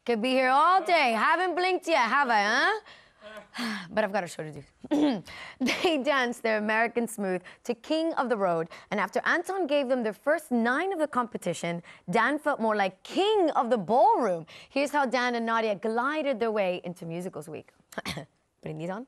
Could be here all day. Haven't blinked yet, have I, huh? But I've got a show to do. They danced their American Smooth to King of the Road, and after Anton gave them their first 9 of the competition, Dan felt more like king of the ballroom. Here's how Dan and Nadiya glided their way into Musicals Week. Putting these on.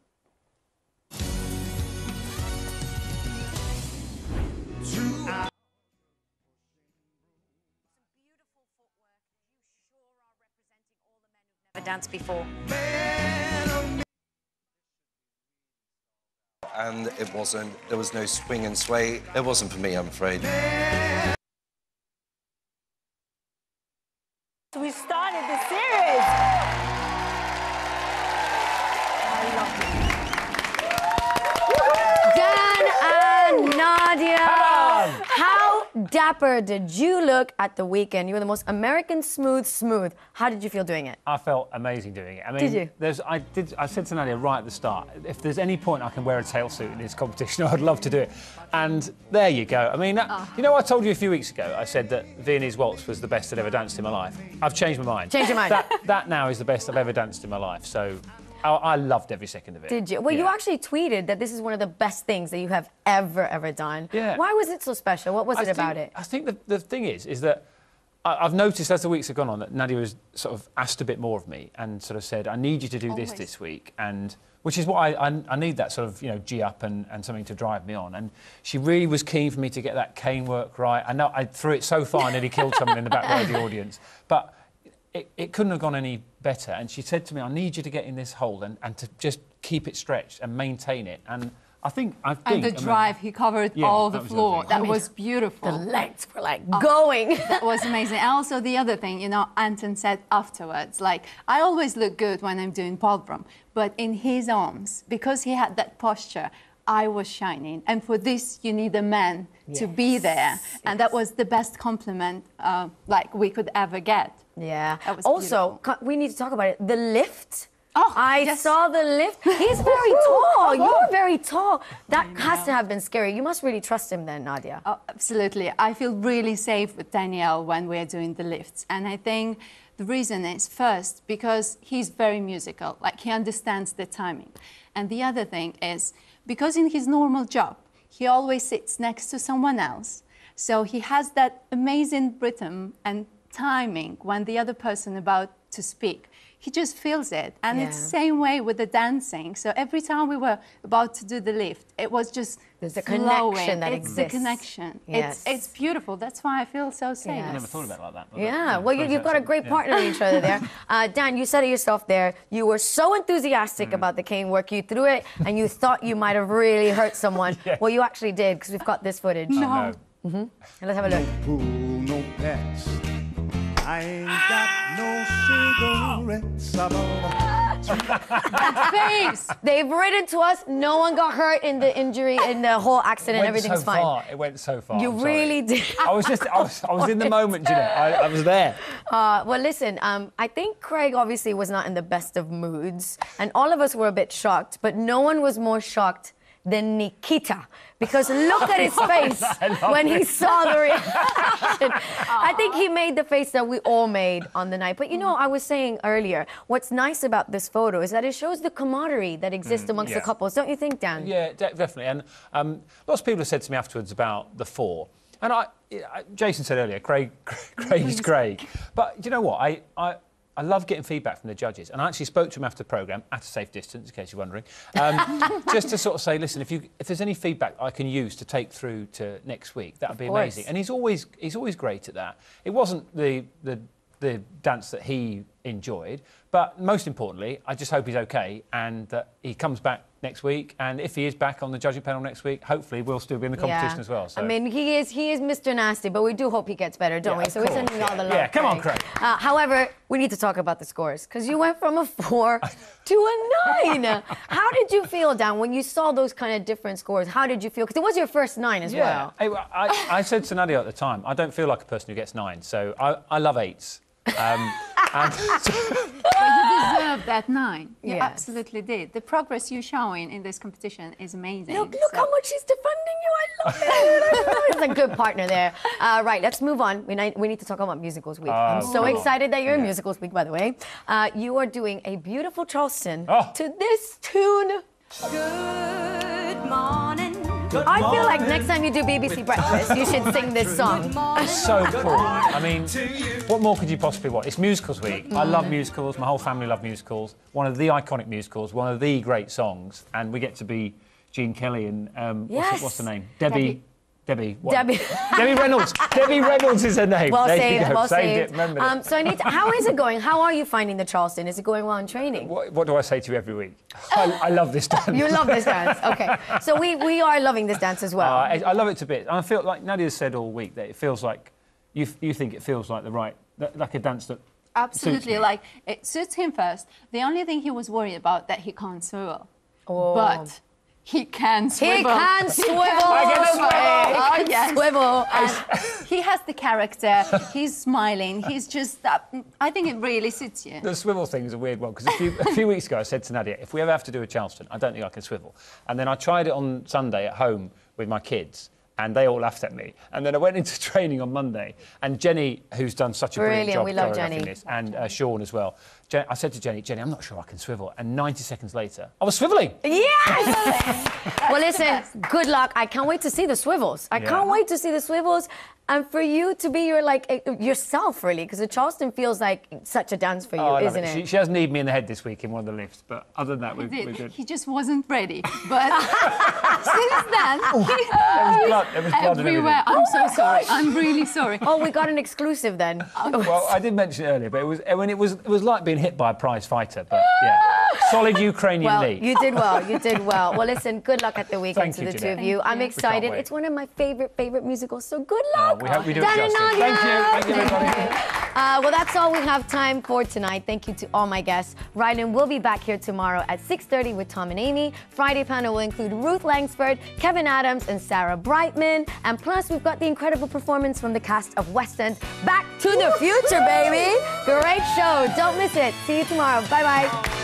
Danced before. And it wasn't, there was no swing and sway. It wasn't for me, I'm afraid. We started the series. Dan and Nadiya. How dapper did you look at the weekend? You were the most American smooth. How did you feel doing it? I felt amazing doing it. I mean, did you? I said to Nadiya right at the start, if there's any point I can wear a tailsuit in this competition, I'd love to do it. And there you go. I mean, you know, I told you a few weeks ago, I said that Viennese Waltz was the best I'd ever danced in my life. I've changed my mind. Changed your mind? That now is the best I've ever danced in my life. So I loved every second of it. Did you? Well, yeah. You actually tweeted that this is one of the best things that you have ever done. Yeah. Why was it so special? What was it about it? I think the thing is that I've noticed as the weeks have gone on that Nadiya has sort of asked a bit more of me and sort of said, I need you to do this week, and which is what I need, that sort of, you know, G-up and something to drive me on. And she really was keen for me to get that cane work right. I know I threw it so far I nearly killed someone in the back row of the audience. But it couldn't have gone any better. And she said to me, I need you to get in this hold and to just keep it stretched and maintain it. And I think... And the drive, he covered all the floor. That was beautiful. The legs were like going. That was amazing. And also the other thing, you know, Anton said afterwards, like, I always look good when I'm doing ballroom, but in his arms, because he had that posture, I was shining. And for this, you need a man to be there. And that was the best compliment like we could ever get. Yeah. That was also, we need to talk about it. The lift. Oh, I saw the lift. He's very tall. You're very tall. That has to have been scary. You must really trust him then, Nadiya. Oh, absolutely. I feel really safe with Danielle when we're doing the lifts. And I think the reason is, first, because he's very musical. Like, he understands the timing. And the other thing is, because in his normal job, he always sits next to someone else. So he has that amazing rhythm and timing when the other person about to speak. He just feels it. And it's the same way with the dancing. So every time we were about to do the lift, it was just There's a connection that exists. It's the connection. Yes. It's beautiful. That's why I feel so safe. Yes. I never thought about it like that. Yeah, well, you've got a great partner in each other there. Dan, you said it yourself there. You were so enthusiastic about the cane work. You threw it and you thought you might have really hurt someone. Well, you actually did, because we've got this footage. No. And let's have a look. No pool, no pets. I ain't got no cigarettes. That face! They've written to us. No one got hurt in the injury, in the whole accident. Everything's fine. It went so far. You really did. I was in the moment, Janette. I was there. Well, listen, I think Craig obviously was not in the best of moods, and all of us were a bit shocked, but no one was more shocked than Nikita, because look at his face when he saw the reaction. I think he made the face that we all made on the night. But you know, I was saying earlier, what's nice about this photo is that it shows the camaraderie that exists amongst the couples. Don't you think, Dan? Yeah, definitely. And lots of people have said to me afterwards about the 4. And Jason said earlier, Craig is Craig. But you know what? I love getting feedback from the judges, and I actually spoke to him after the programme, at a safe distance, in case you're wondering, just to sort of say, listen, if there's any feedback I can use to take through to next week, that would be amazing. And he's always great at that. It wasn't the dance that he enjoyed, but most importantly, I just hope he's okay and that he comes back next week. And if he is back on the judging panel next week, hopefully we'll still be in the competition as well. So. I mean, he is Mr. Nasty, but we do hope he gets better, don't we? So we're sending all the love. Yeah, come on, Craig. However, we need to talk about the scores, because you went from a 4 to a 9. How did you feel, Dan, when you saw those kind of different scores? How did you feel? Because it was your first 9 as well. I said to Nadiya at the time, I don't feel like a person who gets 9, so I love 8s. But you deserved that 9. You Yes. absolutely did. The progress you're showing in this competition is amazing. Look how much she's defending you. I love it. It's a good partner there. Right, let's move on. We need to talk about Musicals Week. I'm so excited that you're in Musicals Week, by the way. You are doing a beautiful Charleston to this tune. Good morning. I feel like next time you do BBC Breakfast, you should sing this song. It's so cool. I mean, what more could you possibly want? It's Musicals Week. I love musicals. My whole family love musicals. One of the iconic musicals, one of the great songs, and we get to be Gene Kelly and what's her name? Debbie. Debbie Reynolds. Debbie Reynolds is her name. Well there saved. you go. Well Saved saved. it. Remembered it. So how is it going? How are you finding the Charleston? Is it going well in training? What do I say to you every week? I love this dance. You love this dance. Okay. So we are loving this dance as well. I love it to bits. I feel like Nadia said all week that it feels like you think it feels like like a dance that Absolutely, suits me. like it suits him first. The only thing he was worried about that he can't swivel, Oh. but he can swivel. He can swivel. Oh yes, Swivel. And he has the character. He's smiling. He's just. I think it really suits you. The swivel thing is a weird one because a few weeks ago I said to Nadia, if we ever have to do a Charleston, I don't think I can swivel. And then I tried it on Sunday at home with my kids. And they all laughed at me. And then I went into training on Monday. And Jenny, who's done such a brilliant job we love choreographing Jenny. this, and Sean as well. I said to Jenny, I'm not sure I can swivel. And 90 seconds later, I was swiveling. Yes! Well, listen, good luck. I can't wait to see the swivels. I can't wait to see the swivels. And for you to be yourself, really, because the Charleston feels like such a dance for you, isn't it? She does need me in the head this week in one of the lifts, but other than that, we're good. He just wasn't ready. But since then, There was blood everywhere. I'm so sorry. I'm really sorry. Oh, we got an exclusive then. Well, I did mention it earlier, but it was like being hit by a prize fighter, but yeah. Solid Ukrainian knee. You did well. You did well. Well, listen, good luck at the weekend Thank to the you, two of Janette. you. I'm excited. wait. It's one of my favorite musicals, so good luck. We hope we do it Dan justice. Nadiya. Thank you. Thank you, everybody. Well, that's all we have time for tonight. Thank you to all my guests. Rylan will be back here tomorrow at 6:30 with Tom and Amy. Friday panel will include Ruth Langsford, Kevin Adams, and Sarah Brightman. And plus, we've got the incredible performance from the cast of West End. Back to the Future, baby. Great show. Don't miss it. See you tomorrow. Bye-bye.